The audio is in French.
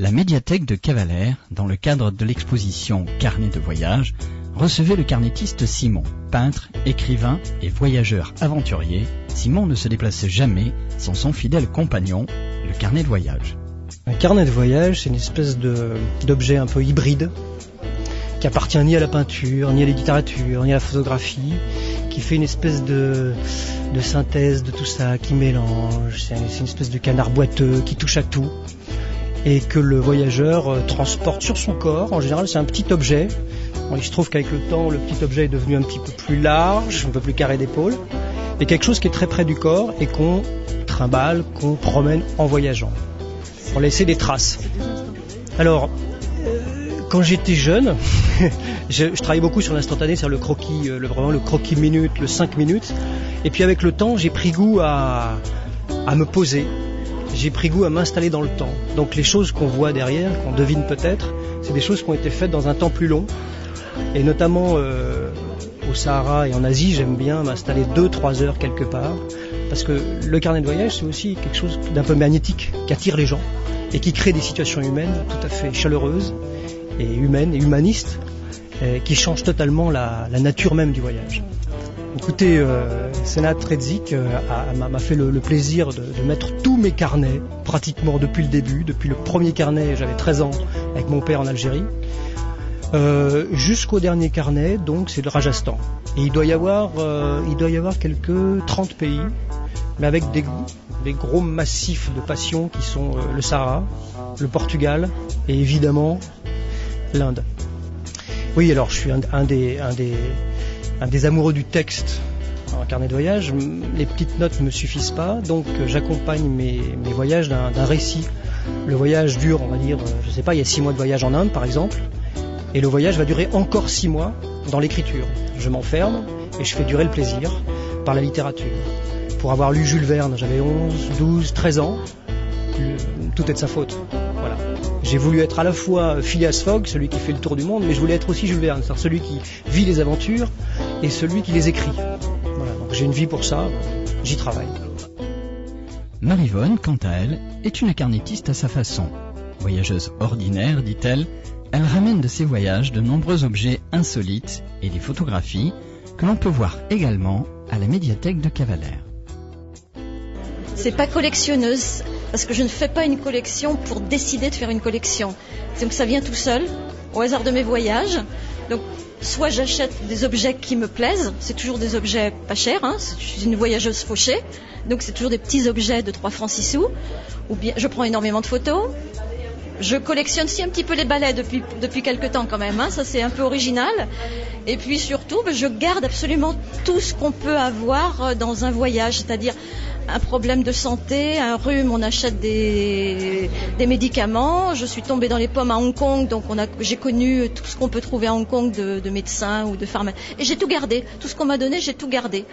La médiathèque de Cavalère, dans le cadre de l'exposition Carnet de voyage, recevait le carnétiste Simon. Peintre, écrivain et voyageur aventurier, Simon ne se déplaçait jamais sans son fidèle compagnon, le carnet de voyage. Un carnet de voyage, c'est une espèce d'objet un peu hybride, qui appartient ni à la peinture, ni à la littérature, ni à la photographie, qui fait une espèce de synthèse de tout ça, qui mélange, c'est une espèce de canard boiteux qui touche à tout, et que le voyageur transporte sur son corps. En général, c'est un petit objet. Bon, il se trouve qu'avec le temps, le petit objet est devenu un petit peu plus large, un peu plus carré d'épaule, et quelque chose qui est très près du corps et qu'on trimballe, qu'on promène en voyageant, pour laisser des traces. Alors, quand j'étais jeune, je travaillais beaucoup sur l'instantané, c'est-à-dire le croquis, vraiment le croquis minute, le 5 minutes. Et puis avec le temps, j'ai pris goût à me poser. J'ai pris goût à m'installer dans le temps. Donc les choses qu'on voit derrière, qu'on devine peut-être, c'est des choses qui ont été faites dans un temps plus long. Et notamment au Sahara et en Asie, j'aime bien m'installer 2-3 heures quelque part. Parce que le carnet de voyage, c'est aussi quelque chose d'un peu magnétique, qui attire les gens et qui crée des situations humaines tout à fait chaleureuses et humaines et humanistes, qui changent totalement la nature même du voyage. Écoutez, Senat Redzik m'a fait le plaisir de mettre tous mes carnets, pratiquement depuis le début, depuis le premier carnet, j'avais 13 ans, avec mon père en Algérie, jusqu'au dernier carnet, donc c'est le Rajasthan. Et il doit y avoir quelques 30 pays, mais avec des gros massifs de passion qui sont le Sahara, le Portugal et évidemment l'Inde. Oui, alors je suis un des amoureux du texte en carnet de voyage. Les petites notes ne me suffisent pas, donc j'accompagne mes voyages d'un récit. Le voyage dure, on va dire, je sais pas, il y a 6 mois de voyage en Inde par exemple, et le voyage va durer encore 6 mois dans l'écriture. Je m'enferme et je fais durer le plaisir par la littérature. Pour avoir lu Jules Verne, j'avais 11, 12, 13 ans, tout est de sa faute. Voilà. J'ai voulu être à la fois Phileas Fogg, celui qui fait le tour du monde, mais je voulais être aussi Jules Verne, c'est-à-dire celui qui vit les aventures et celui qui les écrit. Voilà. Donc j'ai une vie pour ça, j'y travaille. Marivonne, quant à elle, est une carnétiste à sa façon. Voyageuse ordinaire, dit-elle, elle ramène de ses voyages de nombreux objets insolites et des photographies que l'on peut voir également à la médiathèque de Cavalère. C'est pas collectionneuse, parce que je ne fais pas une collection pour décider de faire une collection. Donc ça vient tout seul, au hasard de mes voyages. Donc soit j'achète des objets qui me plaisent, c'est toujours des objets pas chers, hein, je suis une voyageuse fauchée, donc c'est toujours des petits objets de 3 francs 6 sous, ou bien je prends énormément de photos. Je collectionne aussi un petit peu les balais depuis quelques temps quand même, hein, ça c'est un peu original. Et puis surtout, je garde absolument tout ce qu'on peut avoir dans un voyage, c'est-à-dire un problème de santé, un rhume, on achète des médicaments. Je suis tombée dans les pommes à Hong Kong, donc j'ai connu tout ce qu'on peut trouver à Hong Kong de médecins ou de pharmaciens. Et j'ai tout gardé, tout ce qu'on m'a donné, j'ai tout gardé.